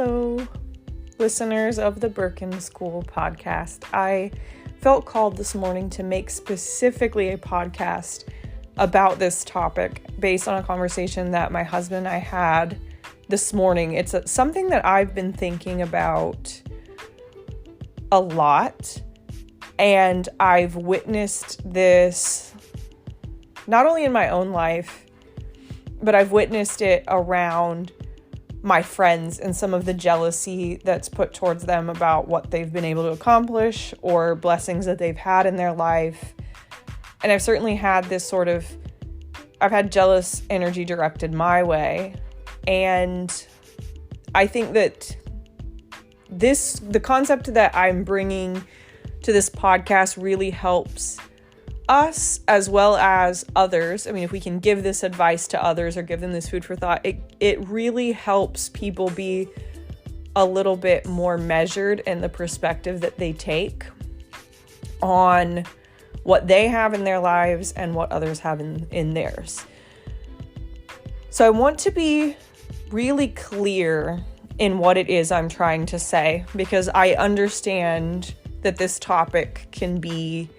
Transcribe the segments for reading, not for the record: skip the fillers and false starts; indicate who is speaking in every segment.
Speaker 1: Hello, listeners of the Birkin School podcast. I felt called this morning to make specifically a podcast about this topic based on a conversation that my husband and I had this morning. It's something that I've been thinking about a lot, and I've witnessed this not only in my own life, but I've witnessed it around my friends and some of the jealousy that's put towards them about what they've been able to accomplish or blessings that they've had in their life. And I've certainly had I've had jealous energy directed my way. And I think that the concept that I'm bringing to this podcast really helps us as well as others. I mean, if we can give this advice to others or give them this food for thought, it really helps people be a little bit more measured in the perspective that they take on what they have in their lives and what others have in theirs. So I want to be really clear in what it is I'm trying to say, because I understand that this topic can be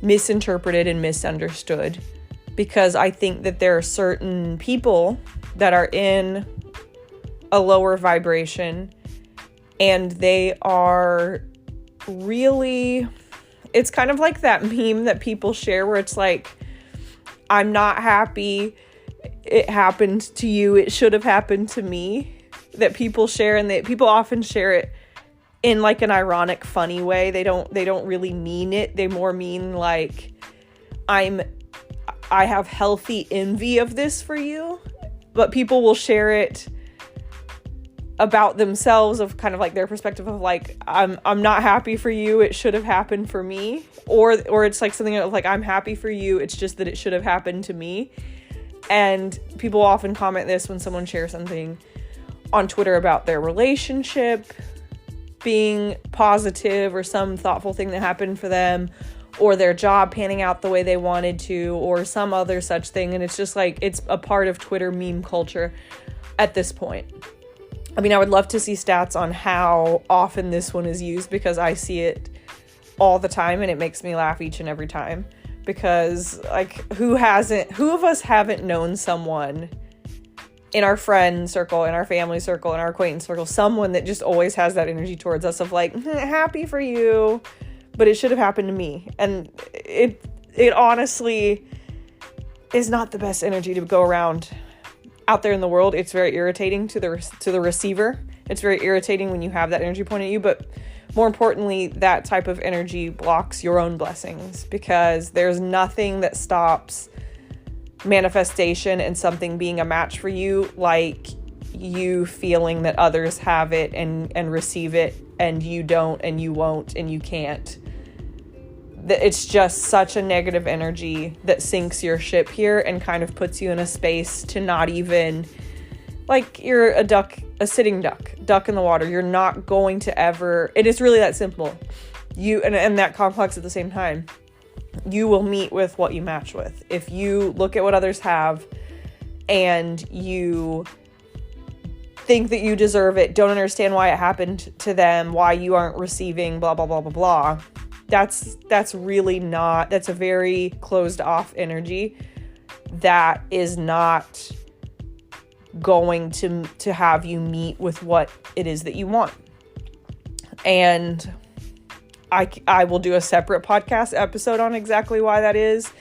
Speaker 1: misinterpreted and misunderstood, because I think that there are certain people that are in a lower vibration and they are really, it's kind of like that meme that people share where it's like, I'm not happy, it happened to you, it should have happened to me, that people share, and people often share it in like an ironic, funny way. They don't really mean it. They more mean like, I have healthy envy of this for you, but people will share it about themselves, of kind of like their perspective of like, I'm not happy for you, it should have happened for me, or it's like something of like, I'm happy for you, it's just that it should have happened to me. And people often comment this when someone shares something on Twitter about their relationship being positive, or some thoughtful thing that happened for them, or their job panning out the way they wanted to, or some other such thing. And it's just like, it's a part of Twitter meme culture at this point. I mean, I would love to see stats on how often this one is used, because I see it all the time and it makes me laugh each and every time. Because like, who of us haven't known someone in our friend circle, in our family circle, in our acquaintance circle, someone that just always has that energy towards us of like, happy for you, but it should have happened to me. And it honestly is not the best energy to go around out there in the world. It's very irritating to the receiver. It's very irritating when you have that energy pointed at you, but more importantly, that type of energy blocks your own blessings, because there's nothing that stops manifestation and something being a match for you like you feeling that others have it and receive it and you don't, and you won't, and you can't. It's just such a negative energy that sinks your ship here and kind of puts you in a space to not even, like, you're a sitting duck in the water. You're not going to ever, it is really that simple. And that complex at the same time. You will meet with what you match with. If you look at what others have and you think that you deserve it, don't understand why it happened to them, why you aren't receiving, blah, blah, blah, blah, blah. That's really not, that's a very closed off energy that is not going to have you meet with what it is that you want. And I will do a separate podcast episode on exactly why that is.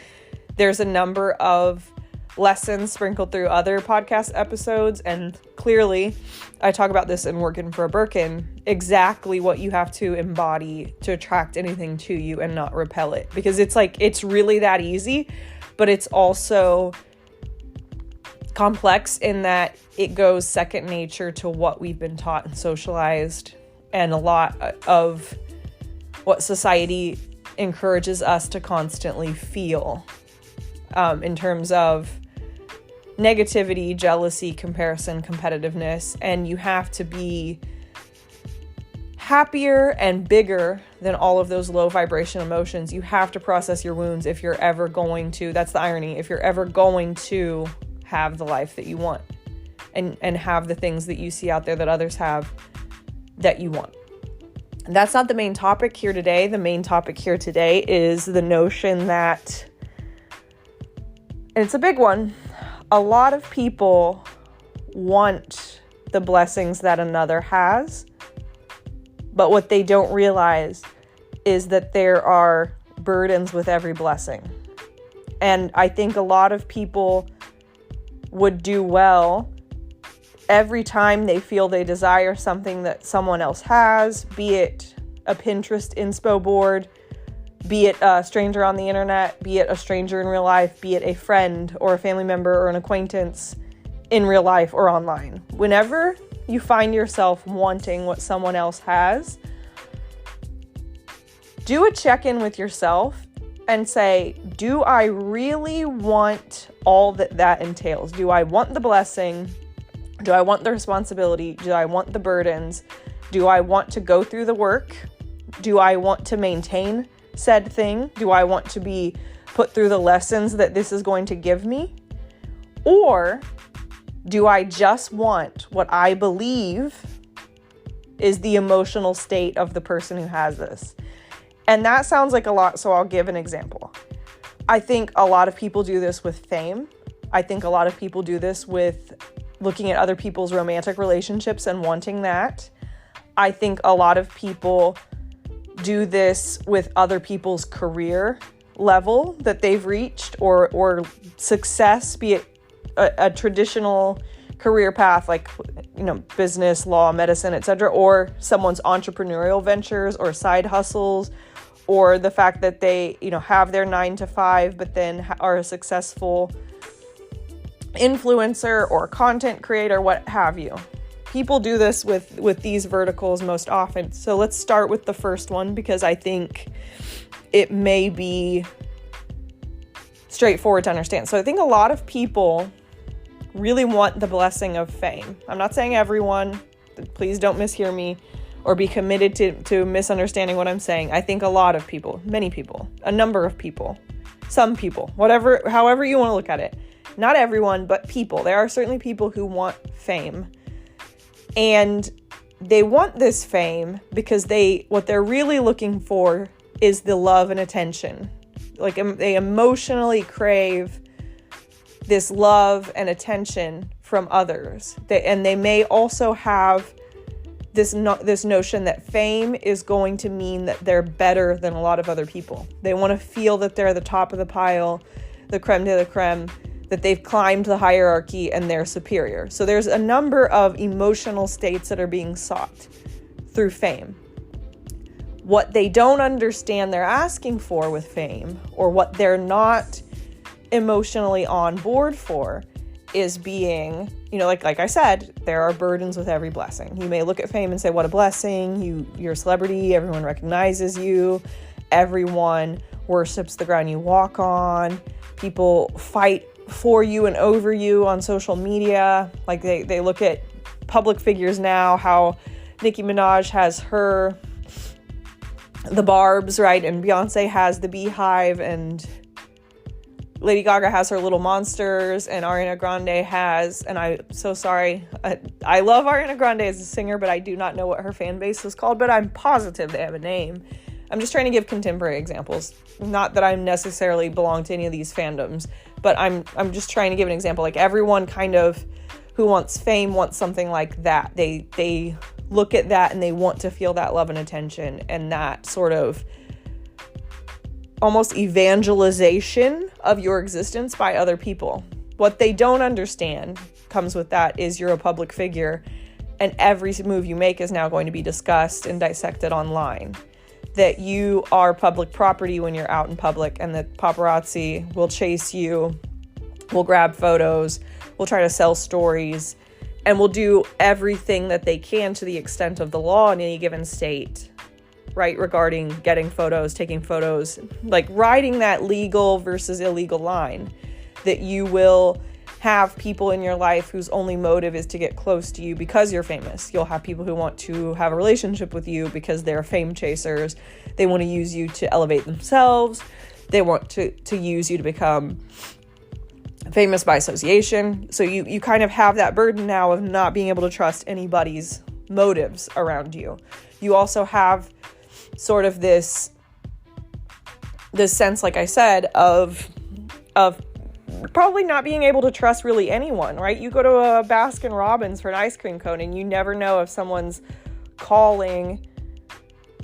Speaker 1: There's a number of lessons sprinkled through other podcast episodes, and clearly I talk about this in Working for a Birkin, exactly what you have to embody to attract anything to you and not repel it. Because it's like, it's really that easy, but it's also complex in that it goes second nature to what we've been taught and socialized, and a lot of what society encourages us to constantly feel in terms of negativity, jealousy, comparison, competitiveness. And you have to be happier and bigger than all of those low vibration emotions. You have to process your wounds if you're ever going to, that's the irony, if you're ever going to have the life that you want. and have the things that you see out there that others have that you want. And that's not the main topic here today. The main topic here today is the notion that, and it's a big one, a lot of people want the blessings that another has, but what they don't realize is that there are burdens with every blessing. And I think a lot of people would do well every time they feel they desire something that someone else has, be it a Pinterest inspo board, be it a stranger on the internet, be it a stranger in real life, be it a friend or a family member or an acquaintance in real life or online. Whenever you find yourself wanting what someone else has, do a check-in with yourself and say, do I really want all that entails? Do I want the blessing? Do I want the responsibility? Do I want the burdens? Do I want to go through the work? Do I want to maintain said thing? Do I want to be put through the lessons that this is going to give me? Or do I just want what I believe is the emotional state of the person who has this? And that sounds like a lot, so I'll give an example. I think a lot of people do this with fame. I think a lot of people do this with looking at other people's romantic relationships and wanting that. I think a lot of people do this with other people's career level that they've reached or success, be it a traditional career path like, business, law, medicine, etc., or someone's entrepreneurial ventures or side hustles, or the fact that they, have their 9-to-5, but then are a successful influencer or content creator, what have you. People do this with these verticals most often. So let's start with the first one, because I think it may be straightforward to understand. So I think a lot of people really want the blessing of fame. I'm not saying everyone, please don't mishear me or be committed to misunderstanding what I'm saying. I think a lot of people, many people, a number of people, some people, however you want to look at it. Not everyone, but people. There are certainly people who want fame. And they want this fame because what they're really looking for is the love and attention. Like they emotionally crave this love and attention from others. And they may also have this notion that fame is going to mean that they're better than a lot of other people. They want to feel that they're the top of the pile, the creme de la creme, that they've climbed the hierarchy and they're superior. So there's a number of emotional states that are being sought through fame. What they don't understand they're asking for with fame, or what they're not emotionally on board for, is being, like I said, there are burdens with every blessing. You may look at fame and say, what a blessing. You're a celebrity. Everyone recognizes you. Everyone worships the ground you walk on. People fight for you and over you on social media. Like they look at public figures now, how Nicki Minaj has the Barbs, right? And Beyonce has the Beehive, and Lady Gaga has her little monsters, and Ariana Grande has, and I'm so sorry, I love Ariana Grande as a singer, but I do not know what her fan base is called, but I'm positive they have a name. I'm just trying to give contemporary examples. Not that I necessarily belong to any of these fandoms, but I'm just trying to give an example. Like everyone kind of who wants fame wants something like that. They look at that and they want to feel that love and attention, and that sort of almost evangelization of your existence by other people. What they don't understand comes with that is you're a public figure, and every move you make is now going to be discussed and dissected online. That you are public property when you're out in public, and that paparazzi will chase you, will grab photos, will try to sell stories, and will do everything that they can to the extent of the law in any given state, right? Regarding getting photos, taking photos, like riding that legal versus illegal line, that you will have people in your life whose only motive is to get close to you because you're famous. You'll have people who want to have a relationship with you because they're fame chasers. They want to use you to elevate themselves. They want to use you to become famous by association. So you kind of have that burden now of not being able to trust anybody's motives around you. You also have sort of this sense, like I said, of probably not being able to trust really anyone, right? You go to a Baskin Robbins for an ice cream cone and you never know if someone's calling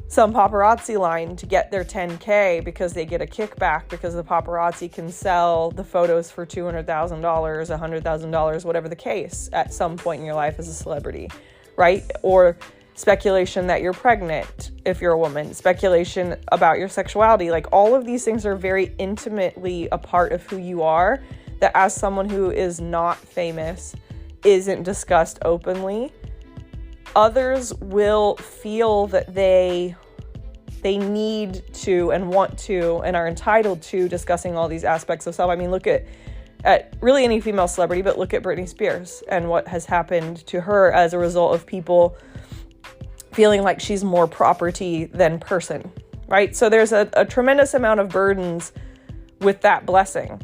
Speaker 1: some paparazzi line to get their 10K because they get a kickback because the paparazzi can sell the photos for $200,000, $100,000, whatever the case at some point in your life as a celebrity, right? Or speculation that you're pregnant if you're a woman, speculation about your sexuality. Like, all of these things are very intimately a part of who you are that as someone who is not famous isn't discussed openly. Others will feel that they need to and want to and are entitled to discussing all these aspects of self. I mean, look at really any female celebrity, but look at Britney Spears and what has happened to her as a result of people feeling like she's more property than person, right? So there's a tremendous amount of burdens with that blessing.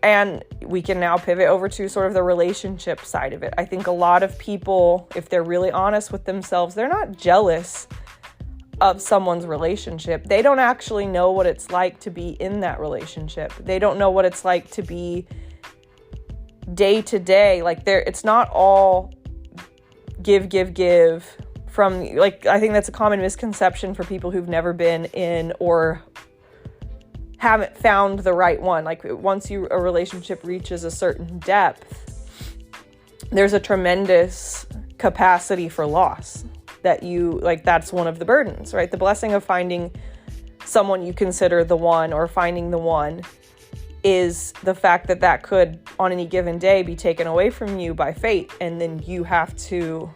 Speaker 1: And we can now pivot over to sort of the relationship side of it. I think a lot of people, if they're really honest with themselves, they're not jealous of someone's relationship. They don't actually know what it's like to be in that relationship. They don't know what it's like to be day to day. Like, it's not all give from, like, I think that's a common misconception for people who've never been in or haven't found the right one. Like, once a relationship reaches a certain depth, there's a tremendous capacity for loss that's one of the burdens, right? The blessing of finding someone you consider the one or finding the one is the fact that could on any given day be taken away from you by fate. And then you have to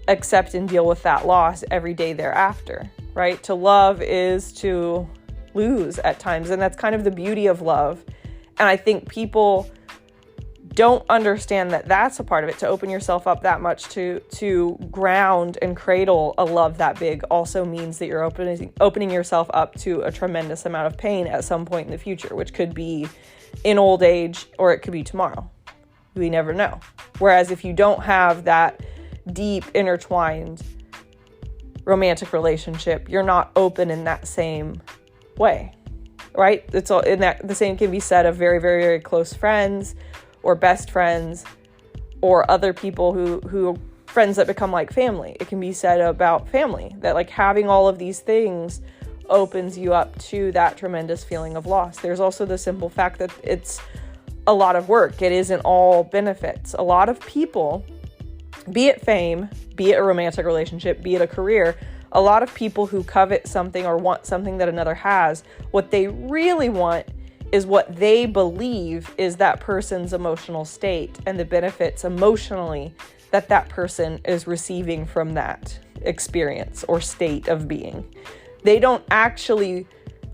Speaker 1: accept and deal with that loss every day thereafter, right? To love is to lose at times, and that's kind of the beauty of love. And I think people don't understand that that's a part of it. To open yourself up that much to ground and cradle a love that big also means that you're opening yourself up to a tremendous amount of pain at some point in the future, which could be in old age or it could be tomorrow. We never know. Whereas if you don't have that deep intertwined romantic relationship, you're not open in that same way, right? It's all in that. The same can be said of very, very, very close friends or best friends or other people who friends that become like family. It can be said about family that, like, having all of these things opens you up to that tremendous feeling of loss. There's also the simple fact that it's a lot of work. It isn't all benefits. A lot of people, be it fame, be it a romantic relationship, be it a career, a lot of people who covet something or want something that another has, what they really want is what they believe is that person's emotional state and the benefits emotionally that person is receiving from that experience or state of being. They don't actually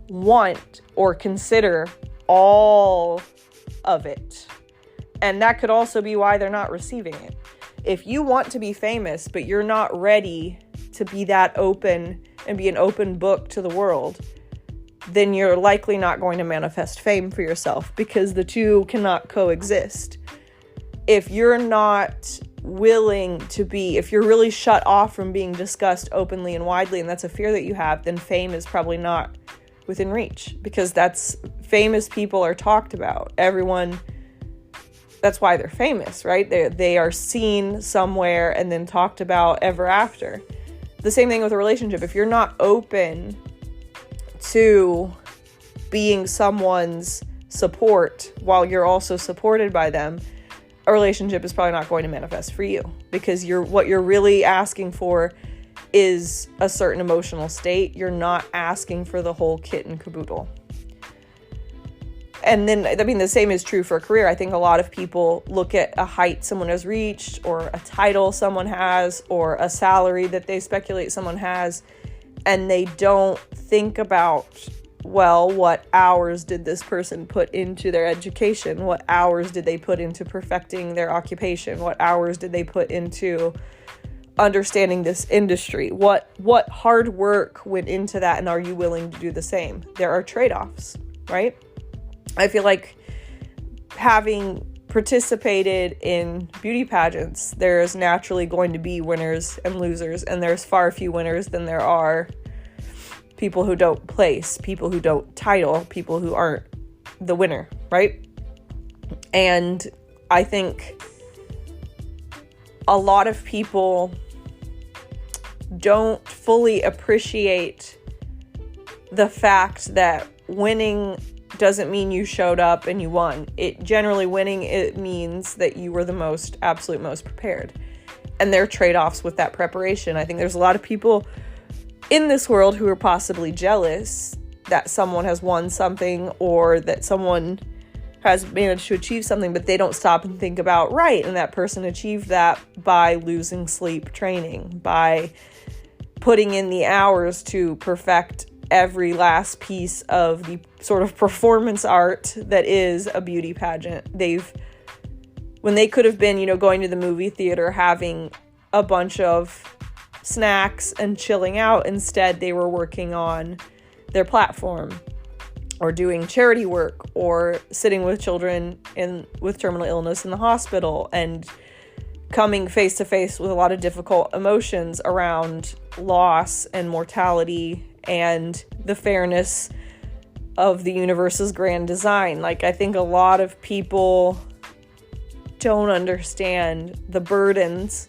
Speaker 1: want or consider all of it. And that could also be why they're not receiving it. If you want to be famous, but you're not ready to be that open and be an open book to the world, then you're likely not going to manifest fame for yourself, because the two cannot coexist. If you're not willing to be, if you're really shut off from being discussed openly and widely, and that's a fear that you have, then fame is probably not within reach, because that's famous people are talked about. Everyone, that's why they're famous, right? They are seen somewhere and then talked about ever after. The same thing with a relationship. If you're not open to being someone's support while you're also supported by them, a relationship is probably not going to manifest for you, because what you're really asking for is a certain emotional state. You're not asking for the whole kit and caboodle. And then, I mean, the same is true for a career. I think a lot of people look at a height someone has reached, or a title someone has, or a salary that they speculate someone has, and they don't think about, well, what hours did this person put into their education? What hours did they put into perfecting their occupation? What hours did they put into understanding this industry? What hard work went into that, and are you willing to do the same? There are trade-offs, right? I feel like having participated in beauty pageants, there's naturally going to be winners and losers, and there's far few winners than there are people who don't place, people who don't title, people who aren't the winner, right? And I think a lot of people don't fully appreciate the fact that winning doesn't mean you showed up and you won. Winning, it means that you were the absolute most prepared. And there are trade-offs with that preparation. I think there's a lot of people in this world who are possibly jealous that someone has won something or that someone has managed to achieve something, but they don't stop and think about, right, and that person achieved that by losing sleep training, by putting in the hours to perfect every last piece of the sort of performance art that is a beauty pageant. When they could have been, going to the movie theater, having a bunch of snacks and chilling out, instead they were working on their platform or doing charity work or sitting with children with terminal illness in the hospital and coming face to face with a lot of difficult emotions around loss and mortality and the fairness of the universe's grand design. I think a lot of people don't understand the burdens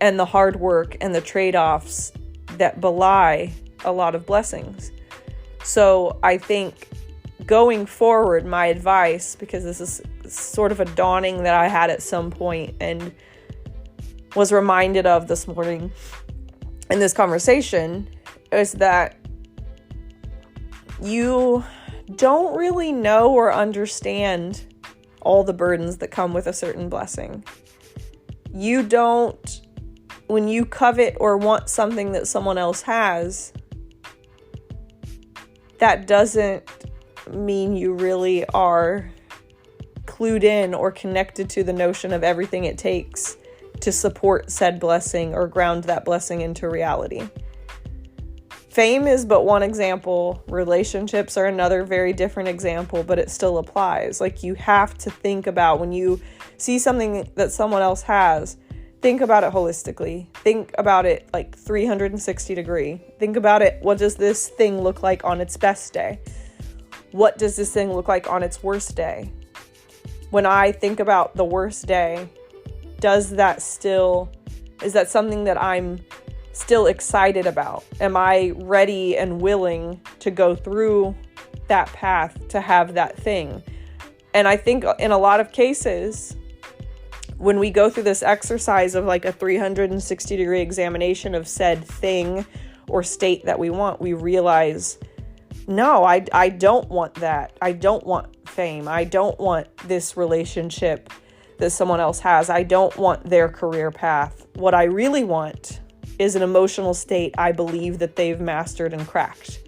Speaker 1: and the hard work and the trade-offs that belie a lot of blessings. So I think going forward, my advice, because this is sort of a dawning that I had at some point and was reminded of this morning in this conversation, is that you don't really know or understand all the burdens that come with a certain blessing. When you covet or want something that someone else has, that doesn't mean you really are clued in or connected to the notion of everything it takes to support said blessing or ground that blessing into reality. Fame is but one example. Relationships are another very different example, but it still applies. You have to think about, when you see something that someone else has, think about it holistically. Think about it 360 degree. Think about it. What does this thing look like on its best day? What does this thing look like on its worst day? When I think about the worst day, is that something that I'm still excited about? Am I ready and willing to go through that path to have that thing? And I think in a lot of cases, when we go through this exercise of a 360 degree examination of said thing or state that we want, we realize, no, I don't want that. I don't want fame. I don't want this relationship that someone else has. I don't want their career path. What I really want is an emotional state I believe that they've mastered and cracked.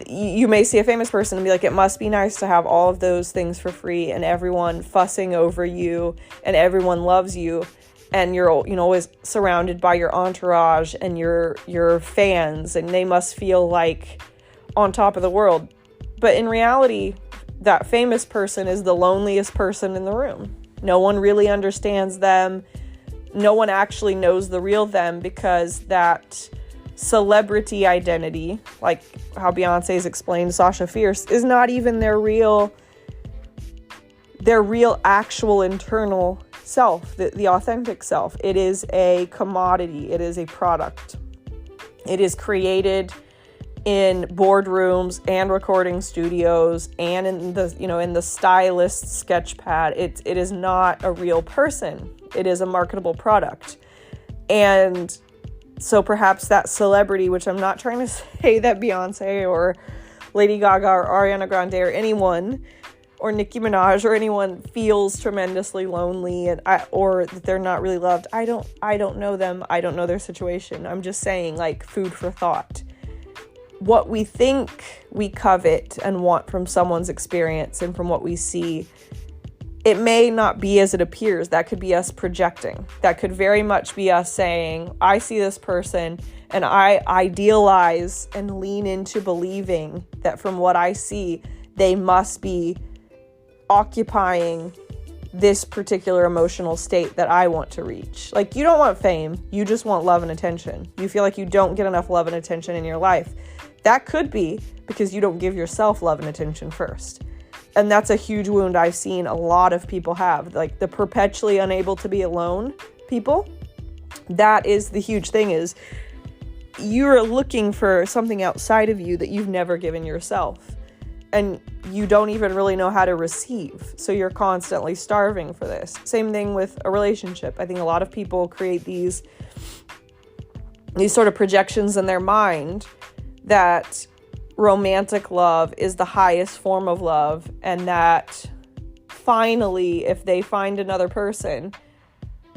Speaker 1: You may see a famous person and be like, it must be nice to have all of those things for free and everyone fussing over you and everyone loves you and you're always surrounded by your entourage and your fans and they must feel like on top of the world. But in reality, that famous person is the loneliest person in the room. No one really understands them. No one actually knows the real them, because that celebrity identity, like how Beyonce's explained Sasha Fierce, is not even their real actual internal self, the authentic self. It is a commodity. It is a product. It is created in boardrooms and recording studios and in the stylist's sketch pad. It is not a real person. It is a marketable product. And so perhaps that celebrity, which I'm not trying to say that Beyonce or Lady Gaga or Ariana Grande or anyone, or Nicki Minaj or anyone feels tremendously lonely or that they're not really loved. I don't know them. I don't know their situation. I'm just saying, like, food for thought. What we think we covet and want from someone's experience and from what we see, it may not be as it appears. That could be us projecting. That could very much be us saying, I see this person and I idealize and lean into believing that from what I see, they must be occupying this particular emotional state that I want to reach. Like, you don't want fame, you just want love and attention. You feel like you don't get enough love and attention in your life. That could be because you don't give yourself love and attention first. And that's a huge wound I've seen a lot of people have, like the perpetually unable to be alone people. That is the huge thing, is you're looking for something outside of you that you've never given yourself. And you don't even really know how to receive. So you're constantly starving for this. Same thing with a relationship. I think a lot of people create these sort of projections in their mind that romantic love is the highest form of love, and that finally, if they find another person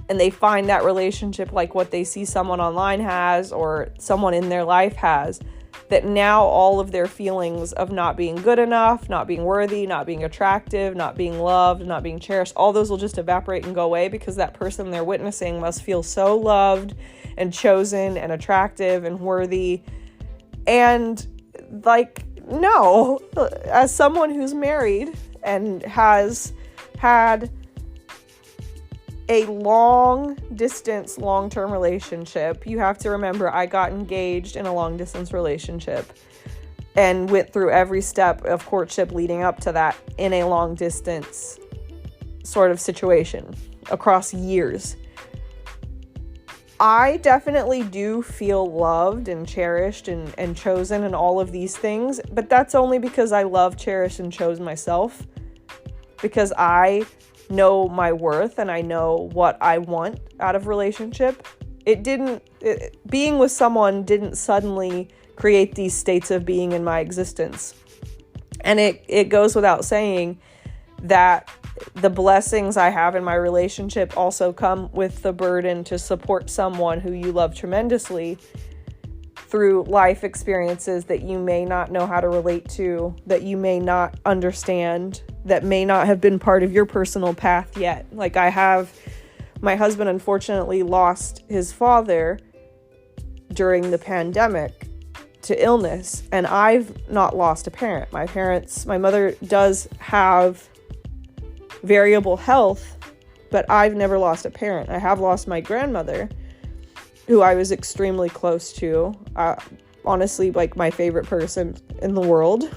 Speaker 1: and they find that relationship like what they see someone online has or someone in their life has, that now all of their feelings of not being good enough, not being worthy, not being attractive, not being loved, not being cherished, all those will just evaporate and go away, because that person they're witnessing must feel so loved and chosen and attractive and worthy. And like, no, as someone who's married and has had a long-term relationship, you have to remember I got engaged in a long-distance relationship and went through every step of courtship leading up to that in a long-distance sort of situation across years. I definitely do feel loved and cherished and chosen and all of these things, but that's only because I love, cherished, and chose myself, because I know my worth and I know what I want out of relationship. Being with someone didn't suddenly create these states of being in my existence. And it goes without saying that the blessings I have in my relationship also come with the burden to support someone who you love tremendously through life experiences that you may not know how to relate to, that you may not understand, that may not have been part of your personal path yet. Like, my husband unfortunately lost his father during the pandemic to illness, and I've not lost a parent. My mother does have variable health, but I've never lost a parent. I have lost my grandmother, who I was extremely close to. Honestly, like my favorite person in the world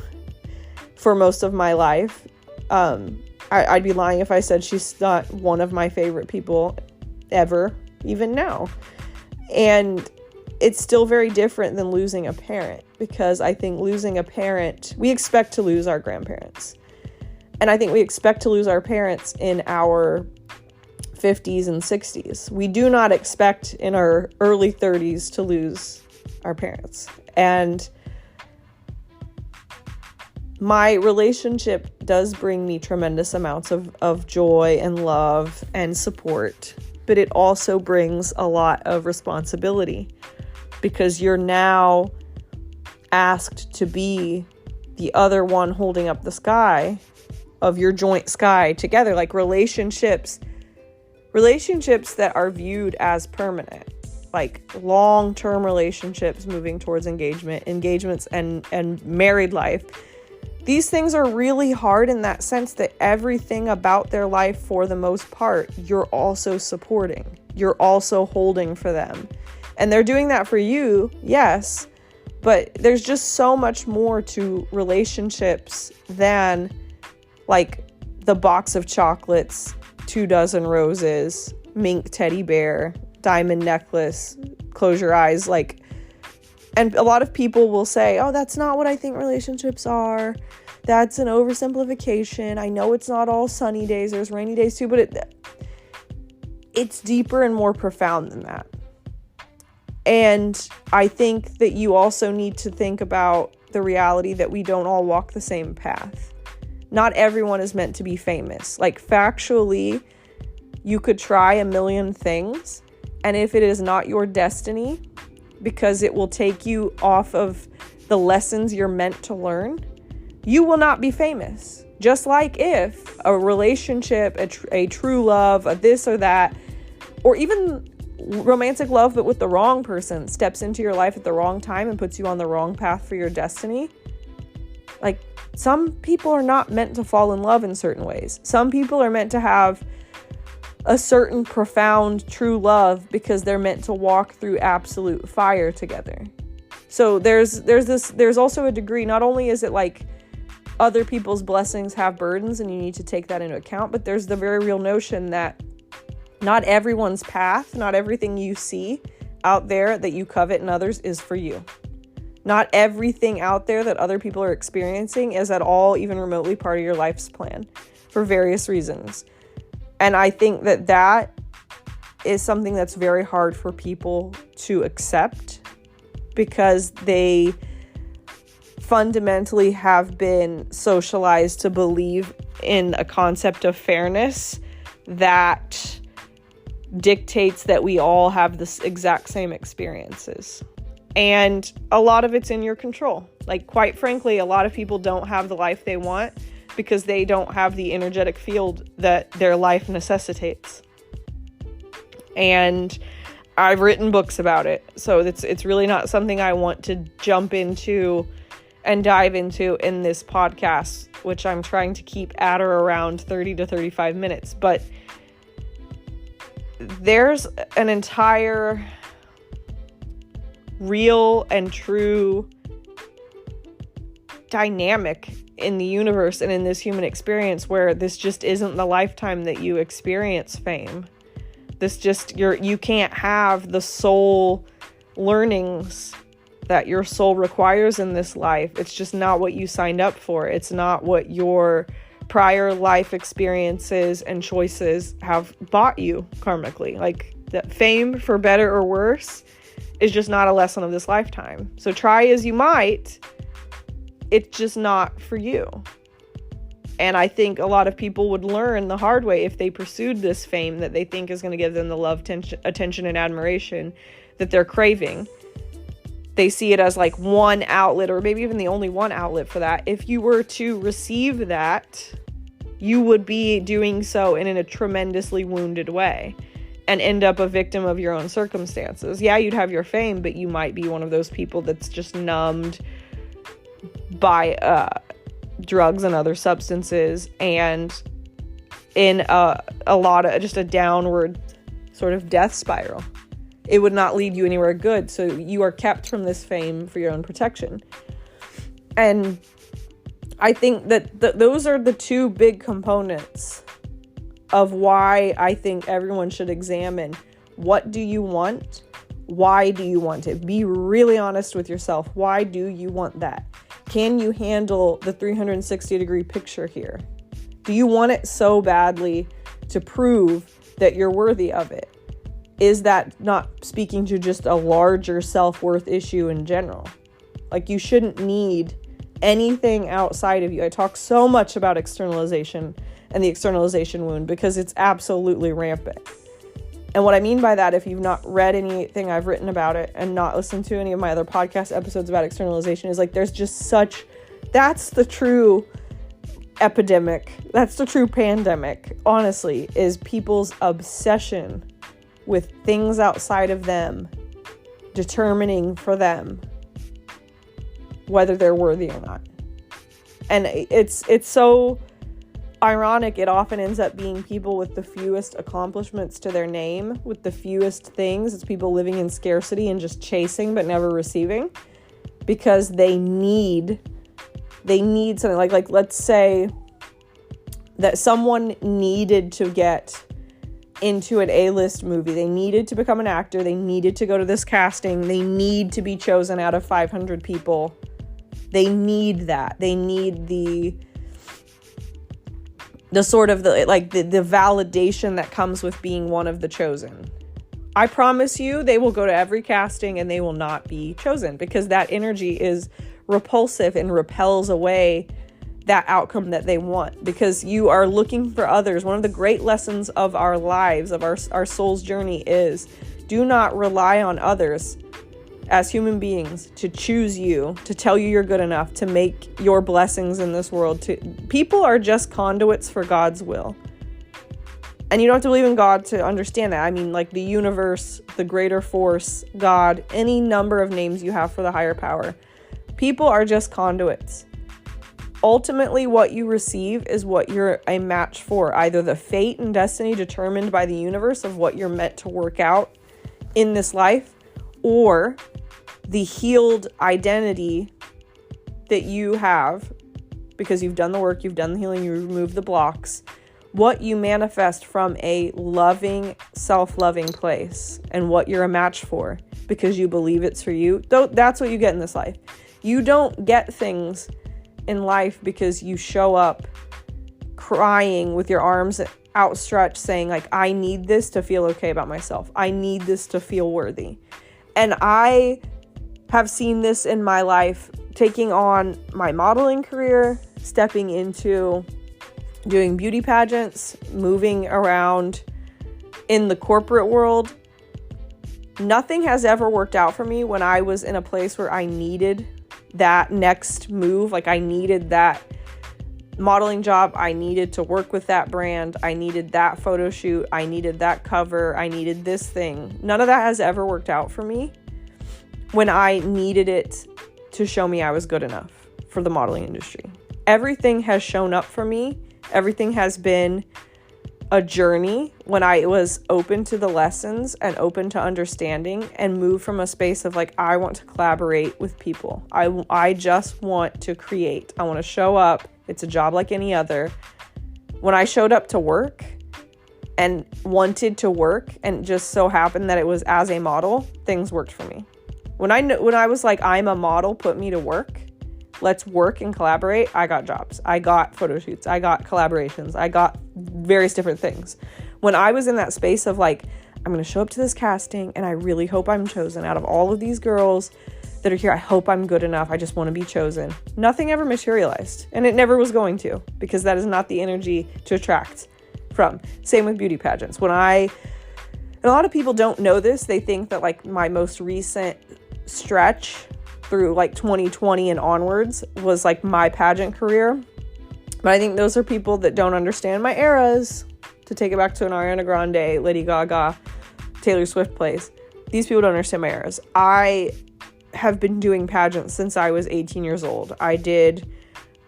Speaker 1: for most of my life. I'd be lying if I said she's not one of my favorite people ever, even now. And it's still very different than losing a parent, because I think losing a parent, we expect to lose our grandparents. And I think we expect to lose our parents in our 50s and 60s. We do not expect in our early 30s to lose our parents. And my relationship does bring me tremendous amounts of joy and love and support, but it also brings a lot of responsibility, because you're now asked to be the other one holding up the sky of your joint sky together. Like relationships that are viewed as permanent, like long-term relationships moving towards engagements and married life. These things are really hard in that sense that everything about their life, for the most part, you're also supporting. You're also holding for them. And they're doing that for you, yes, but there's just so much more to relationships than like the box of chocolates, 24 roses, mink teddy bear, diamond necklace, close your eyes, like. And a lot of people will say, oh, that's not what I think relationships are. That's an oversimplification. I know it's not all sunny days. There's rainy days too, but it's deeper and more profound than that. And I think that you also need to think about the reality that we don't all walk the same path. Not everyone is meant to be famous. Like, factually, you could try a million things, and if it is not your destiny, because it will take you off of the lessons you're meant to learn, you will not be famous. Just like if a relationship, a true love, a this or that, or even romantic love but with the wrong person steps into your life at the wrong time and puts you on the wrong path for your destiny, like, Some people are not meant to fall in love in certain ways. Some people are meant to have a certain profound true love because they're meant to walk through absolute fire together. So there's also a degree, not only is it like other people's blessings have burdens and you need to take that into account, but there's the very real notion that not everyone's path, not everything you see out there that you covet in others is for you. Not everything out there that other people are experiencing is at all even remotely part of your life's plan for various reasons. And I think that is something that's very hard for people to accept because they fundamentally have been socialized to believe in a concept of fairness that dictates that we all have the exact same experiences. And a lot of it's in your control. Like, quite frankly, a lot of people don't have the life they want because they don't have the energetic field that their life necessitates. And I've written books about it. So it's really not something I want to jump into and dive into in this podcast, which I'm trying to keep at or around 30 to 35 minutes. But there's an entire real and true dynamic in the universe and in this human experience where this just isn't the lifetime that you experience fame. This just, you can't have the soul learnings that your soul requires in this life. It's just not what you signed up for. It's not what your prior life experiences and choices have bought you karmically. Like, that fame, for better or worse, is just not a lesson of this lifetime. So try as you might, it's just not for you. And I think a lot of people would learn the hard way if they pursued this fame that they think is going to give them the love, attention, and admiration that they're craving. They see it as like one outlet, or maybe even the only one outlet for that. If you were to receive that, you would be doing so in a tremendously wounded way and end up a victim of your own circumstances. Yeah, you'd have your fame, but you might be one of those people that's just numbed by drugs and other substances, and in a lot of just a downward sort of death spiral. It would not lead you anywhere good. So you are kept from this fame for your own protection. And I think that those are the two big components of why I think everyone should examine, what do you want? Why do you want it? Be really honest with yourself. Why do you want that? Can you handle the 360-degree picture here? Do you want it so badly to prove that you're worthy of it? Is that not speaking to just a larger self-worth issue in general? Like, you shouldn't need anything outside of you. I talk so much about externalization and the externalization wound because it's absolutely rampant. And what I mean by that, if you've not read anything I've written about it and not listened to any of my other podcast episodes about externalization, is like there's just that's the true epidemic. That's the true pandemic, honestly, is people's obsession with things outside of them determining for them whether they're worthy or not. And it's so ironic. It often ends up being people with the fewest accomplishments to their name, with the fewest things. It's people living in scarcity and just chasing but never receiving because they need something. Like let's say that someone needed to get into an A-list movie. They needed to become an actor. They needed to go to this casting. They need to be chosen out of 500 people. They need that. They need the sort of the validation that comes with being one of the chosen. I promise you they will go to every casting and they will not be chosen because that energy is repulsive and repels away that outcome that they want, because you are looking for others. One of the great lessons of our lives, of our soul's journey, is do not rely on others as human beings to choose you, to tell you you're good enough, to make your blessings in this world. People are just conduits for God's will. And you don't have to believe in God to understand that. I mean, like the universe, the greater force, God, any number of names you have for the higher power. People are just conduits. Ultimately, what you receive is what you're a match for. Either the fate and destiny determined by the universe of what you're meant to work out in this life, or the healed identity that you have because you've done the work, you've done the healing, you removed the blocks. What you manifest from a loving, self-loving place, and what you're a match for because you believe it's for you. That's what you get in this life. You don't get things in life because you show up crying with your arms outstretched saying like, I need this to feel okay about myself. I need this to feel worthy. And I have seen this in my life, taking on my modeling career, stepping into doing beauty pageants, moving around in the corporate world. Nothing has ever worked out for me when I was in a place where I needed that next move. Like I needed that modeling job. I needed to work with that brand. I needed that photo shoot. I needed that cover. I needed this thing. None of that has ever worked out for me when I needed it to show me I was good enough for the modeling industry. Everything has shown up for me. Everything has been a journey when I was open to the lessons and open to understanding and moved from a space of like, I want to collaborate with people. I just want to create. I want to show up. It's a job like any other. When I showed up to work and wanted to work and just so happened that it was as a model, things worked for me. When I was like, I'm a model, put me to work. Let's work and collaborate. I got jobs. I got photo shoots. I got collaborations. I got various different things. When I was in that space of like, I'm going to show up to this casting and I really hope I'm chosen out of all of these girls that are here. I hope I'm good enough. I just want to be chosen. Nothing ever materialized, and it never was going to, because that is not the energy to attract from. Same with beauty pageants. And a lot of people don't know this. They think that like my most recent stretch through like 2020 and onwards was like my pageant career. But I think those are people that don't understand my eras. To take it back to an Ariana Grande, Lady Gaga, Taylor Swift place. These people don't understand my eras. I have been doing pageants since I was 18 years old. I did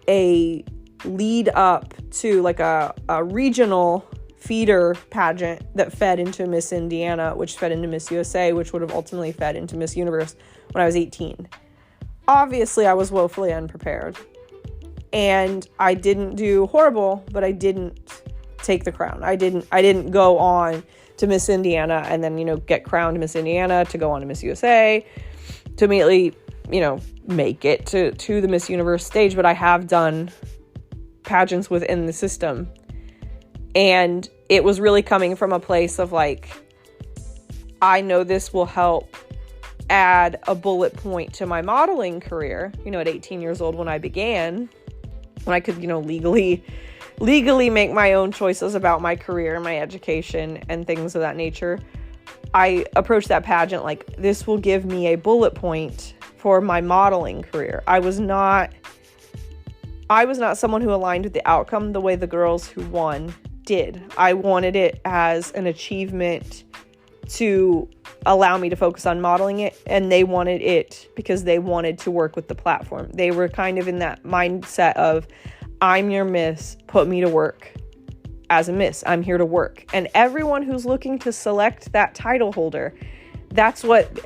Speaker 1: a lead up to like a regional feeder pageant that fed into Miss Indiana, which fed into Miss USA, which would have ultimately fed into Miss Universe when I was 18. Obviously, I was woefully unprepared. And I didn't do horrible, but I didn't take the crown. I didn't go on to Miss Indiana and then, get crowned Miss Indiana to go on to Miss USA to immediately, make it to the Miss Universe stage. But I have done pageants within the system. And it was really coming from a place of like, I know this will help add a bullet point to my modeling career, at 18 years old when I began, when I could, legally make my own choices about my career and my education and things of that nature. I approached that pageant like, this will give me a bullet point for my modeling career. I was not someone who aligned with the outcome the way the girls who won did. I wanted it as an achievement to allow me to focus on modeling it, and they wanted it because they wanted to work with the platform. They were kind of in that mindset of, I'm your miss, put me to work as a miss. I'm here to work. And everyone who's looking to select that title holder,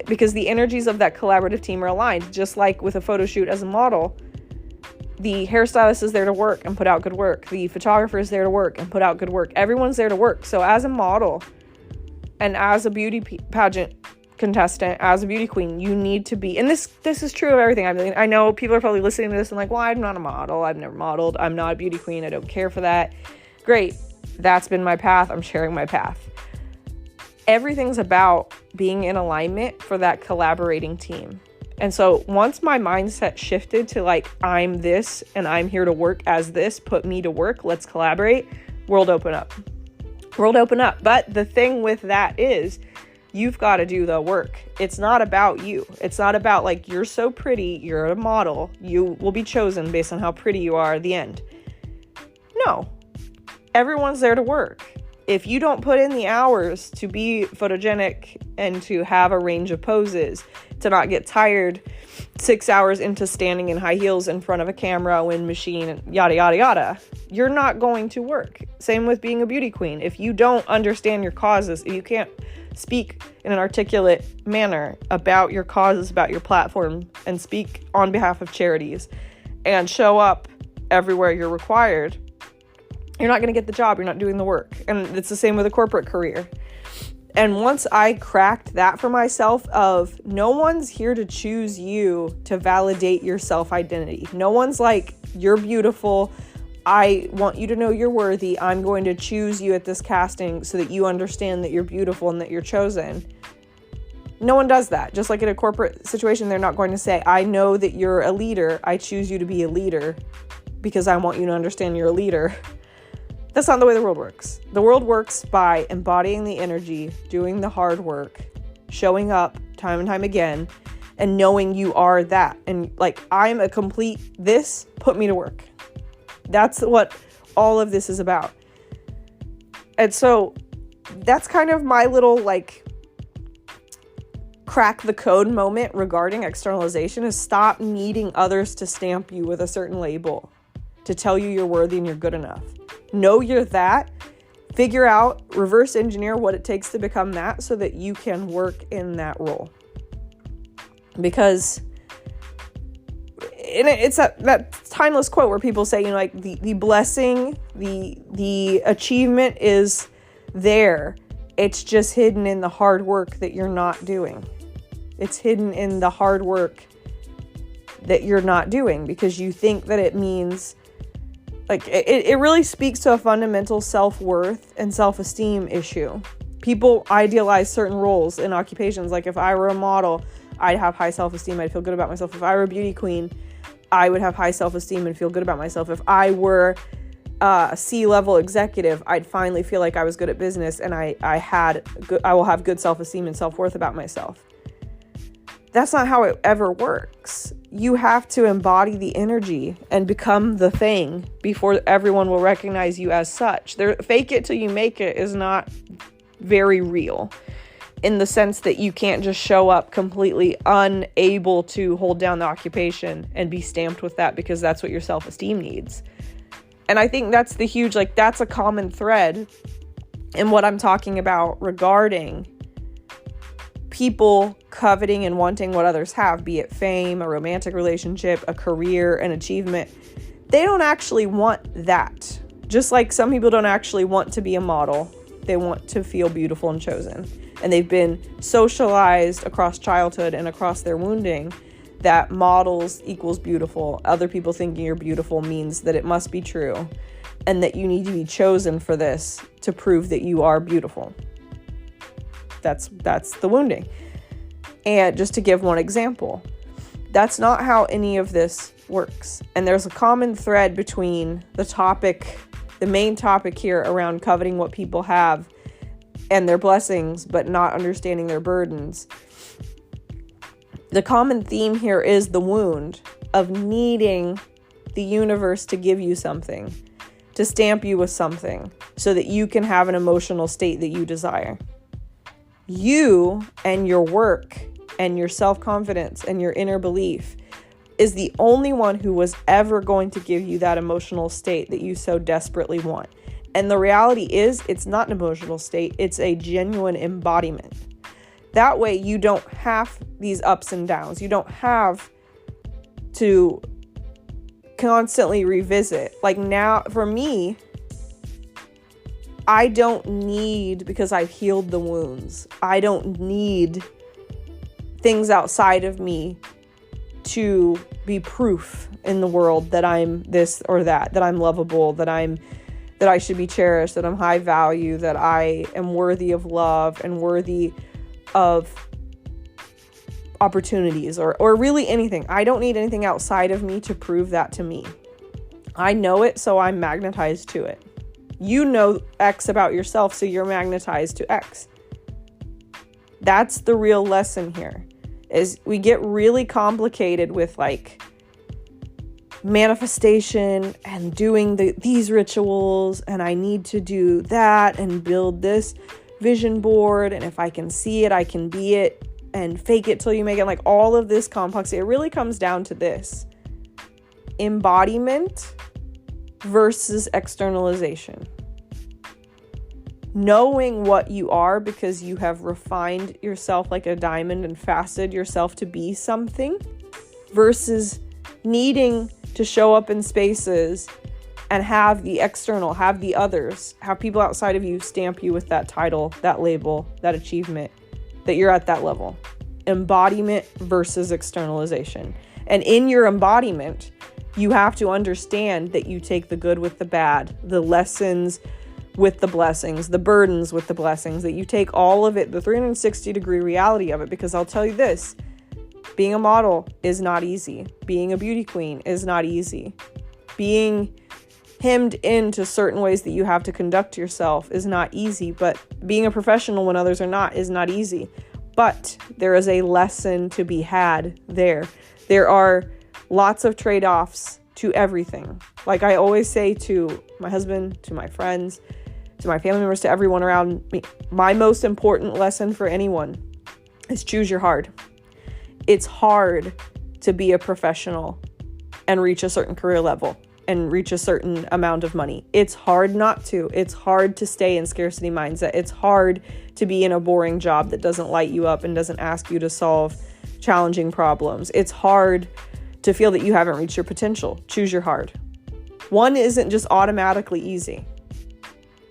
Speaker 1: because the energies of that collaborative team are aligned. Just like with a photo shoot as a model, the hairstylist is there to work and put out good work. The photographer is there to work and put out good work. Everyone's there to work. So as a model and as a beauty pageant contestant, as a beauty queen, you need to be, and this is true of everything. I mean, I know people are probably listening to this and like, well, I'm not a model. I've never modeled. I'm not a beauty queen. I don't care for that. Great. That's been my path. I'm sharing my path. Everything's about being in alignment for that collaborating team. And so once my mindset shifted to like, I'm this and I'm here to work as this, put me to work, let's collaborate, world open up. But the thing with that is you've got to do the work. It's not about you. It's not about like, you're so pretty, you're a model, you will be chosen based on how pretty you are at the end. No, everyone's there to work. If you don't put in the hours to be photogenic and to have a range of poses, to not get tired 6 hours into standing in high heels in front of a camera, wind machine, yada, yada, yada, you're not going to work. Same with being a beauty queen. If you don't understand your causes, if you can't speak in an articulate manner about your causes, about your platform, and speak on behalf of charities and show up everywhere you're required, you're not going to get the job. You're not doing the work. And it's the same with a corporate career. And once I cracked that for myself of no one's here to choose you to validate your self-identity. No one's like, you're beautiful. I want you to know you're worthy. I'm going to choose you at this casting so that you understand that you're beautiful and that you're chosen. No one does that. Just like in a corporate situation, they're not going to say, I know that you're a leader. I choose you to be a leader because I want you to understand you're a leader. That's not the way the world works. The world works by embodying the energy, doing the hard work, showing up time and time again, and knowing you are that. And like, I'm a complete this, put me to work. That's what all of this is about. And so that's kind of my little like crack the code moment regarding externalization, is stop needing others to stamp you with a certain label, to tell you you're worthy and you're good enough. Know you're that. Figure out, reverse engineer what it takes to become that so that you can work in that role. Because it's that timeless quote where people say, you know, like the blessing, the achievement is there. It's just hidden in the hard work that you're not doing. It's hidden in the hard work that you're not doing because you think that it means, like, it really speaks to a fundamental self-worth and self-esteem issue. People idealize certain roles in occupations. Like if I were a model, I'd have high self-esteem. I'd feel good about myself. If I were a beauty queen, I would have high self-esteem and feel good about myself. If I were a C-level executive, I'd finally feel like I was good at business and I will have good self-esteem and self-worth about myself. That's not how it ever works. You have to embody the energy and become the thing before everyone will recognize you as such. Fake it till you make it is not very real, in the sense that you can't just show up completely unable to hold down the occupation and be stamped with that because that's what your self-esteem needs. And I think that's the huge, like, that's a common thread in what I'm talking about regarding people coveting and wanting what others have, be it fame, a romantic relationship, a career, an achievement. They don't actually want that. Just like some people don't actually want to be a model. They want to feel beautiful and chosen. And they've been socialized across childhood and across their wounding that models equals beautiful. Other people thinking you're beautiful means that it must be true, and that you need to be chosen for this to prove that you are beautiful. That's the wounding. And just to give one example, that's not how any of this works. And there's a common thread between the main topic here around coveting what people have and their blessings, but not understanding their burdens. The common theme here is the wound of needing the universe to give you something, to stamp you with something, so that you can have an emotional state that you desire. You and your work and your self-confidence and your inner belief is the only one who was ever going to give you that emotional state that you so desperately want. And the reality is, it's not an emotional state, it's a genuine embodiment. That way you don't have these ups and downs. You don't have to constantly revisit. Like now, for me, I don't need, because I've healed the wounds, I don't need things outside of me to be proof in the world that I'm this or that I'm lovable, that I should be cherished, that I'm high value, that I am worthy of love and worthy of opportunities or really anything. I don't need anything outside of me to prove that to me. I know it, so I'm magnetized to it. You know X about yourself, so you're magnetized to X. That's the real lesson here, is we get really complicated with like manifestation and doing these rituals, and I need to do that and build this vision board, and if I can see it, I can be it, and fake it till you make it. Like all of this complexity, it really comes down to this: embodiment versus externalization. Knowing what you are because you have refined yourself like a diamond and faceted yourself to be something, versus needing to show up in spaces and have the external, have the others, have people outside of you stamp you with that title, that label, that achievement, that you're at that level. Embodiment versus externalization. And in your embodiment, you have to understand that you take the good with the bad, the lessons with the blessings, the burdens with the blessings, that you take all of it, the 360-degree reality of it. Because I'll tell you this, being a model is not easy. Being a beauty queen is not easy. Being hemmed into certain ways that you have to conduct yourself is not easy. But being a professional when others are not is not easy. But there is a lesson to be had there. There are lots of trade-offs to everything. Like I always say to my husband, to my friends, to my family members, to everyone around me, my most important lesson for anyone is choose your hard. It's hard to be a professional and reach a certain career level and reach a certain amount of money. It's hard not to. It's hard to stay in scarcity mindset. It's hard to be in a boring job that doesn't light you up and doesn't ask you to solve challenging problems. It's hard to feel that you haven't reached your potential. Choose your hard. One isn't just automatically easy.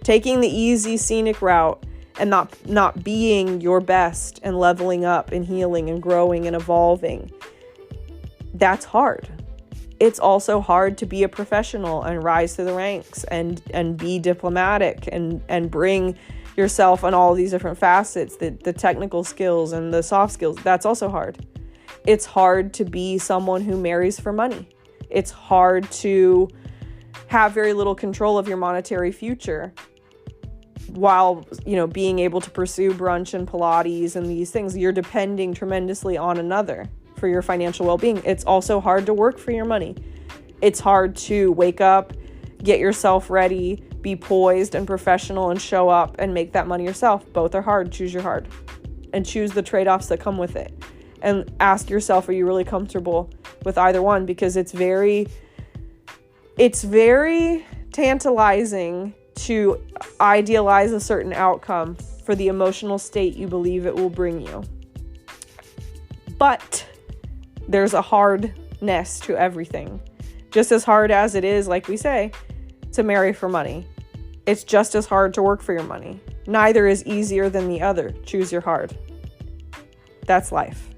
Speaker 1: Taking the easy scenic route and not being your best and leveling up and healing and growing and evolving, that's hard. It's also hard to be a professional and rise through the ranks and be diplomatic and bring yourself on all these different facets, the technical skills and the soft skills. That's also hard. It's hard to be someone who marries for money. It's hard to have very little control of your monetary future while, being able to pursue brunch and Pilates and these things. You're depending tremendously on another for your financial well-being. It's also hard to work for your money. It's hard to wake up, get yourself ready, be poised and professional and show up and make that money yourself. Both are hard. Choose your hard and choose the trade-offs that come with it. And ask yourself, are you really comfortable with either one? Because it's very tantalizing to idealize a certain outcome for the emotional state you believe it will bring you. But there's a hardness to everything. Just as hard as it is, like we say, to marry for money, it's just as hard to work for your money. Neither is easier than the other. Choose your hard. That's life.